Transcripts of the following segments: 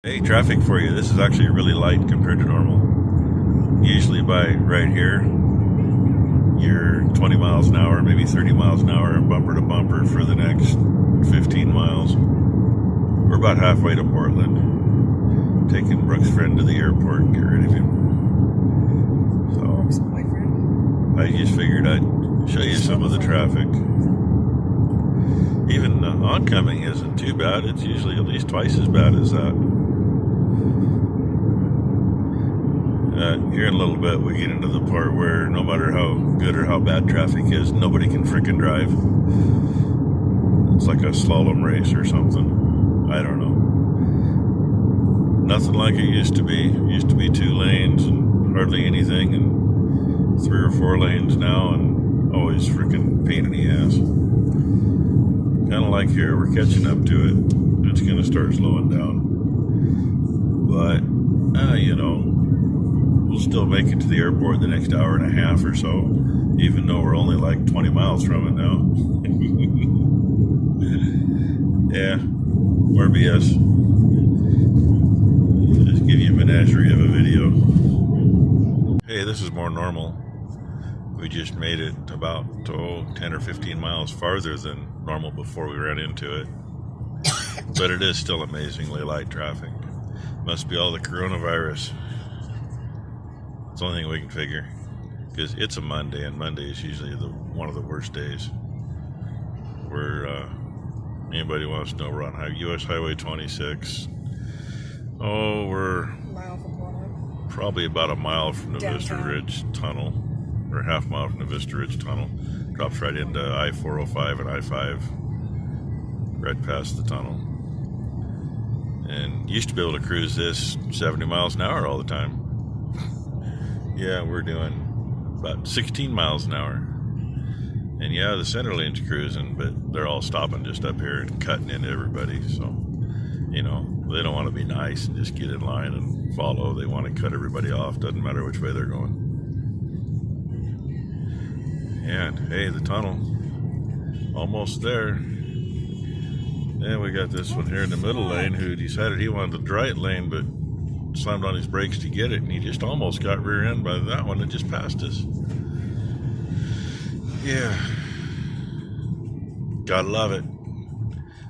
Hey, traffic for you. This is actually really light compared to normal. Usually by right here, you're 20 miles an hour, maybe 30 miles an hour, bumper to bumper for the next 15 miles. We're about halfway to Portland. Taking Brooks' friend to the airport and get rid of him. So, Brooks' boyfriend? I just figured I'd show you some of the traffic. Even oncoming isn't too bad. It's usually at least twice as bad as that. Here in a little bit, we get into the part where no matter how good or how bad traffic is, nobody can frickin' drive. It's like a slalom race or something. I don't know. Nothing like it used to be. It used to be 2 lanes and hardly anything, and 3 or 4 lanes now, and always frickin' pain in the ass. Kind of like here, we're catching up to it. It's going to start slowing down. But, you know, we'll still make it to the airport the next hour and a half or so, even though we're only like 20 miles from it now. Yeah, more BS. Just give you a menagerie of a video. Hey, this is more normal. We just made it about 10 or 15 miles farther than normal before we ran into it. But it is still amazingly light traffic. Must be all the coronavirus. It's the only thing we can figure. Because it's a Monday, and Monday is usually one of the worst days. Where anybody wants to know, we're on US Highway 26. Oh, we're probably about a mile from the Vista Ridge Tunnel. Or a half mile from the Vista Ridge Tunnel. Drops right into I-405 and I-5. Right past the tunnel. And used to be able to cruise this 70 miles an hour all the time. Yeah, we're doing about 16 miles an hour. And yeah, the center lane's cruising, but they're all stopping just up here and cutting into everybody. So, you know, they don't want to be nice and just get in line and follow. They want to cut everybody off. Doesn't matter which way they're going. And hey, the tunnel, almost there. And we got this one here in the middle lane who decided he wanted the right lane, but slammed on his brakes to get it, and he just almost got rear-ended by that one that just passed us. Yeah, gotta love it.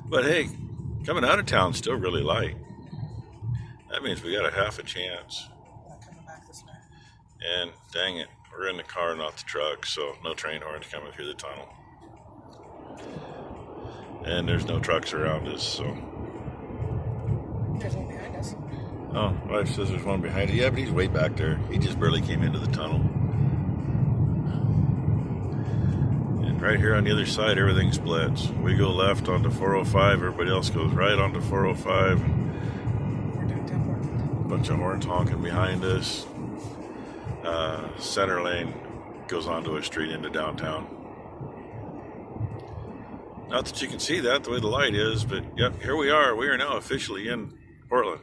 But hey, coming out of town still really light. That means we got a half a chance. And dang it, we're in the car, not the truck, so no train horns coming through the tunnel. And there's no trucks around us, so. There's one behind us. Oh, wife says there's one behind it. Yeah, but he's way back there. He just barely came into the tunnel. And right here on the other side, everything splits. We go left onto 405, everybody else goes right onto 405. We're doing 10 A bunch of horns honking behind us. Center lane goes onto a street into downtown. Not that you can see that the way the light is, but yep, here we are. We are now officially in Portland.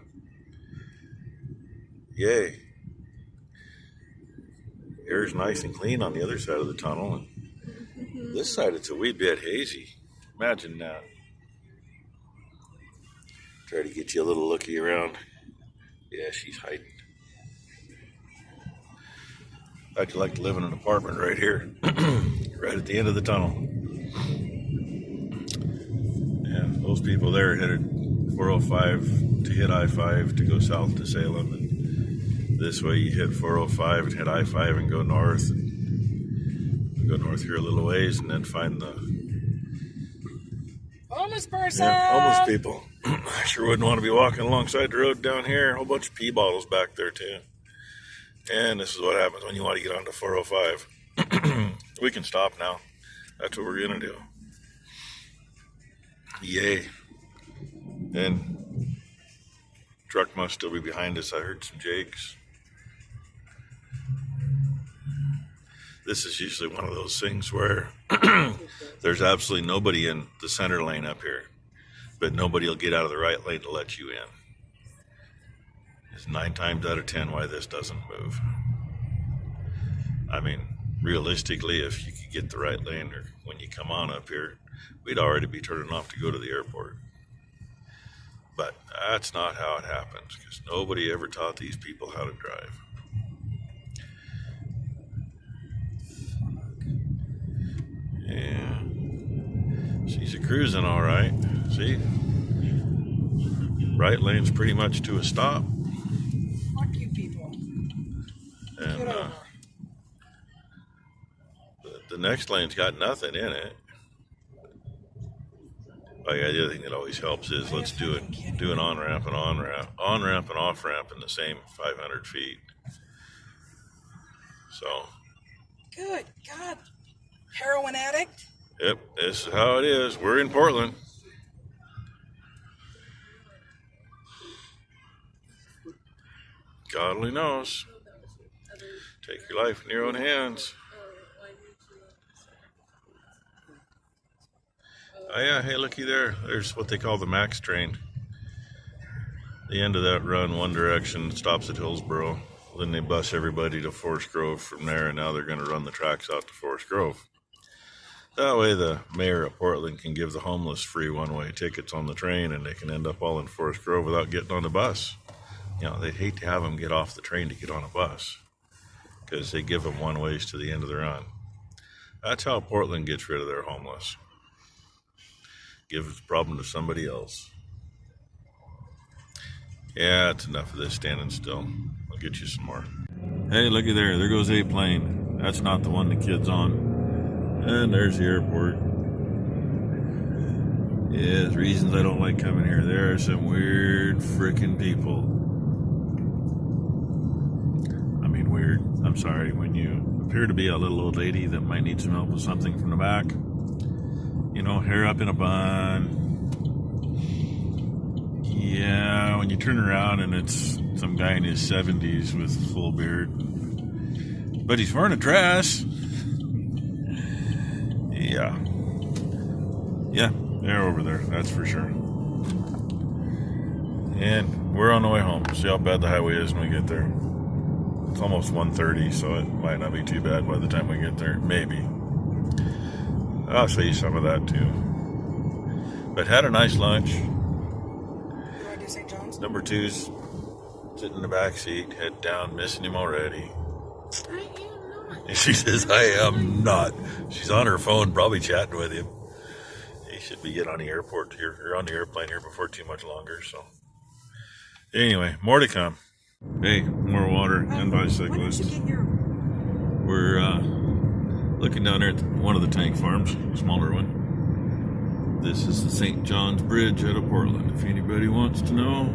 Yay. Air's nice and clean on the other side of the tunnel. And this side it's a wee bit hazy. Imagine that. Try to get you a little looky around. Yeah, she's hiding. How'd you like to live in an apartment right here? Right at the end of the tunnel. Yeah, those people there headed 405 to hit I-5 to go south to Salem. And this way you hit 405 and hit I-5 and go north. And go north here a little ways and then find the homeless person. Yeah, homeless people. I sure wouldn't want to be walking alongside the road down here. A whole bunch of pee bottles back there too. And this is what happens when you want to get onto 405. We can stop now. That's what we're going to do. Yay. And truck must still be behind us. I heard some jakes. This is usually one of those things where there's absolutely nobody in the center lane up here, but nobody will get out of the right lane to let you in. It's 9 times out of 10 why this doesn't move. I mean, realistically, if you could get the right lane or when you come on up here, we'd already be turning off to go to the airport. But that's not how it happens, because nobody ever taught these people how to drive. Yeah. She's cruising all right. See? Right lane's pretty much to a stop. Fuck you people. And Get over. the next lane's got nothing in it. Oh yeah, the other thing that always helps is let's do an on-ramp and on-ramp and off-ramp in the same 500 feet. So. Good God. Heroin addict? Yep, this is how it is. We're in Portland. God only knows. Take your life in your own hands. Oh yeah, hey, looky there. There's what they call the Max train. The end of that run, one direction, stops at Hillsboro. Then they bus everybody to Forest Grove from there, and now they're going to run the tracks out to Forest Grove. That way the mayor of Portland can give the homeless free one-way tickets on the train, and they can end up all in Forest Grove without getting on the bus. You know, they'd hate to have them get off the train to get on a bus, because they give them one-ways to the end of the run. That's how Portland gets rid of their homeless. Give the problem to somebody else. Yeah, it's enough of this standing still. I'll get you some more. Hey, looky there. There goes a plane. That's not the one the kid's on. And there's the airport. Yeah, there's reasons I don't like coming here. There are some weird freaking people. I mean weird. I'm sorry. When you appear to be a little old lady that might need some help with something from the back. You know, hair up in a bun. Yeah, when you turn around and it's some guy in his 70s with full beard. But he's wearing a dress. Yeah. Yeah, they're over there, that's for sure. And we're on the way home. See how bad the highway is when we get there. It's almost 1:30, so it might not be too bad by the time we get there. Maybe. I'll show you some of that too. But had a nice lunch. You want to do St. John's? Number 2's sitting in the back seat, head down, missing him already. I am not. She says, I am not. She's on her phone, probably chatting with him. He should be getting on the airport here, or on the airplane here before too much longer. So, anyway, more to come. Hey, more water and bicyclists. Why don't you get your... We're looking down there at one of the tank farms, smaller one. This is the St. John's Bridge out of Portland. If anybody wants to know,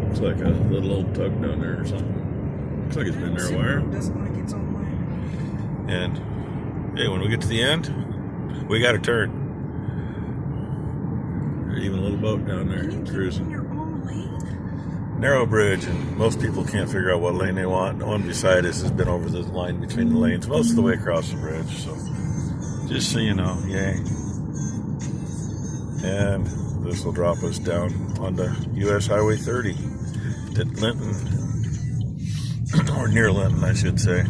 looks like a little old tug down there or something. Looks like it's been there a while. Doesn't like its own way. And hey, when we get to the end, we got to turn. There's even a little boat down there cruising. Your own lane? Narrow bridge, and most people can't figure out what lane they want. The one beside us has been over the line between the lanes most of the way across the bridge. So, just so you know, yay. And this will drop us down onto US Highway 30 to Linton, or near Linton, I should say.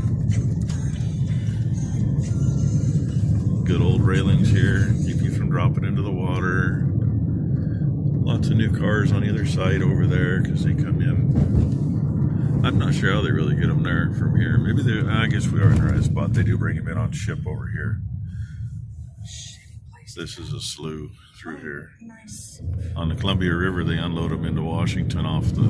Good old railings here, keep you from dropping into the water. Lots of new cars on either side over there because they come in. I'm not sure how they really get them there from here. Maybe they, I guess we are in the right spot. They do bring them in on ship over here. This is a slough through here. Nice. On the Columbia River, they unload them into Washington off the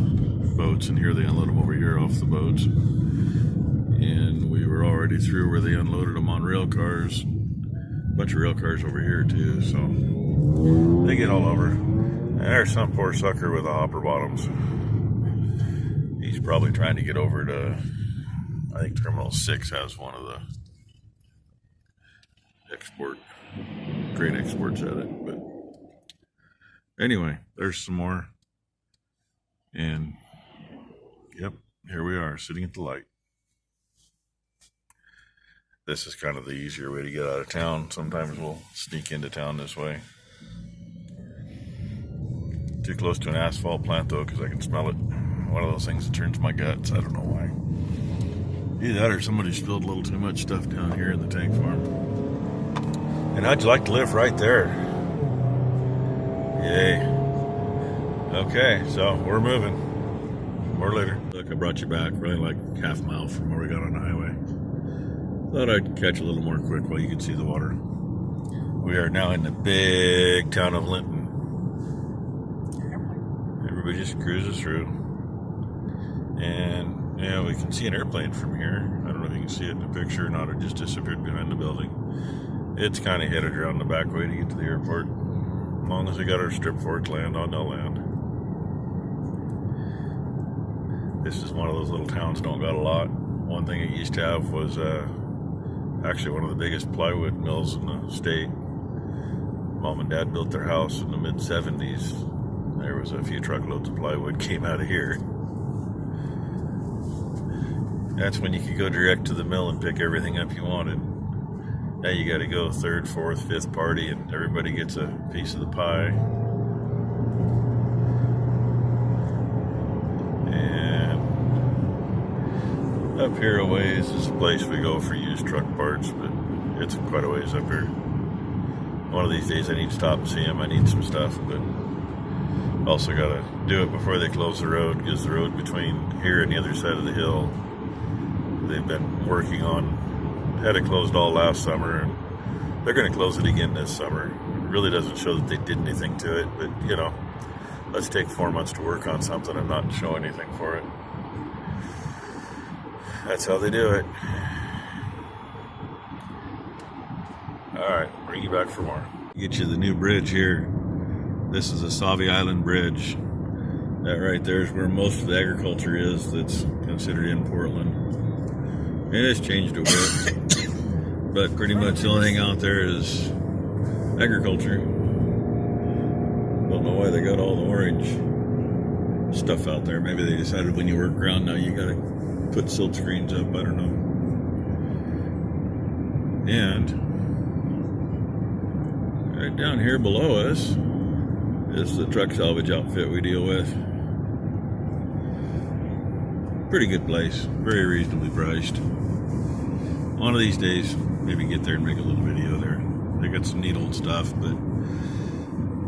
boats, and here they unload them over here off the boats. And we were already through where they unloaded them on rail cars. A bunch of rail cars over here too, so they get all over. And there's some poor sucker with the hopper bottoms. He's probably trying to get over to, I think Terminal 6 has one of the great exports at it. But anyway, there's some more. And yep, here we are sitting at the light. This is kind of the easier way to get out of town. Sometimes we'll sneak into town this way. Too close to an asphalt plant though, because I can smell it. One of those things that turns my guts. I don't know why. Either that or somebody spilled a little too much stuff down here in the tank farm. And how'd you like to live right there? Yay. Okay, so we're moving. More later. Look, I brought you back, really like half a mile from where we got on the highway. Thought I'd catch a little more quick while you could see the water. We are now in the big town of Linton. Everybody just cruises through. And, yeah, we can see an airplane from here. I don't know if you can see it in the picture or not. It just disappeared behind the building. It's kind of headed around the back way to get to the airport. As long as we got our strip for it to land on, they'll land. This is one of those little towns, don't got a lot. One thing it used to have was actually one of the biggest plywood mills in the state. Mom and Dad built their house in the mid-70s. There was a few truckloads of plywood came out of here. That's when you could go direct to the mill and pick everything up you wanted. Now you got to go third, fourth, fifth party, and everybody gets a piece of the pie. And up here a ways is a place we go for used truck parts, but it's quite a ways up here. One of these days I need to stop and see them. I need some stuff, but also got to do it before they close the road, because the road between here and the other side of the hill, they've been working on, had it closed all last summer, and they're going to close it again this summer. It really doesn't show that they did anything to it, but you know, let's take 4 months to work on something and not show anything for it. That's how they do it. Alright, bring you back for more. Get you the new bridge here. This is the Sauvie Island bridge. That right there is where most of the agriculture is that's considered in Portland. It has changed a bit, but pretty much the only thing out there is agriculture. Don't know why they got all the orange stuff out there. Maybe they decided when you work around now you gotta put silt screens up, I don't know. And right down here below us is the truck salvage outfit we deal with. Pretty good place, very reasonably priced. One of these days, maybe get there and make a little video there. They got some neat old stuff, but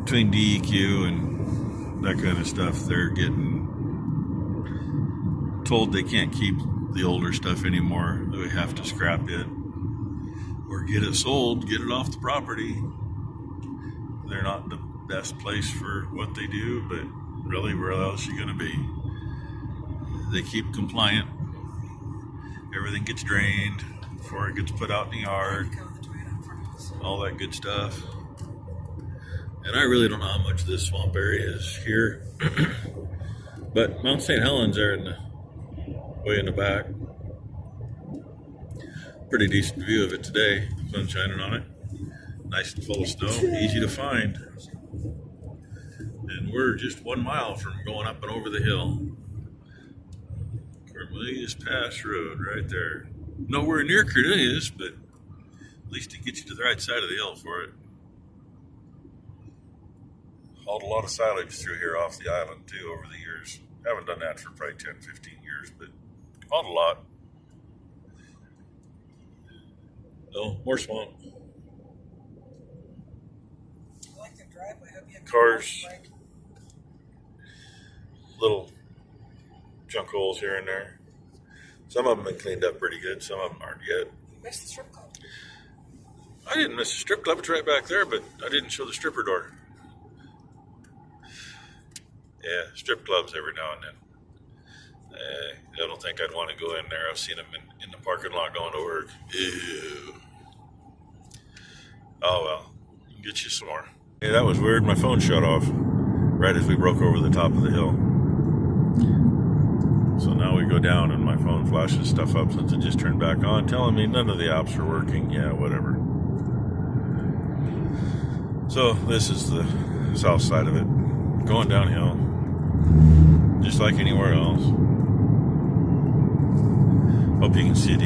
between DEQ and that kind of stuff, they're getting told they can't keep the older stuff anymore. They have to scrap it or get it sold, get it off the property. They're not the best place for what they do, but really, where else are you going to be? They keep compliant. Everything gets drained before it gets put out in the yard. All that good stuff. And I really don't know how much this swamp area is here. But Mount St. Helens there in the way in the back. Pretty decent view of it today. Sun shining on it. Nice and full of snow. Easy to find. And we're just 1 mile from going up and over the hill. Cornelius Pass Road right there. Nowhere near Cornelius, but at least it gets you to the right side of the hill for it. Hauled a lot of silage through here off the island too over the years. Haven't done that for probably 10, 15 years, but hauled a lot. Oh, more swamp. I like the driveway. Hope you have Cars. Little junk holes here and there. Some of them have been cleaned up pretty good. Some of them aren't yet. You missed the strip club. I didn't miss the strip club. It's right back there, but I didn't show the stripper door. Yeah, strip clubs every now and then. I don't think I'd want to go in there. I've seen them in the parking lot going to work. Ew. Oh well, get you some more. Hey, that was weird. My phone shut off right as we broke over the top of the hill. So now we go down and my phone flashes stuff up since it just turned back on, telling me none of the apps are working. Yeah, whatever. So this is the south side of it. Going downhill, just like anywhere else. Hope you can see these.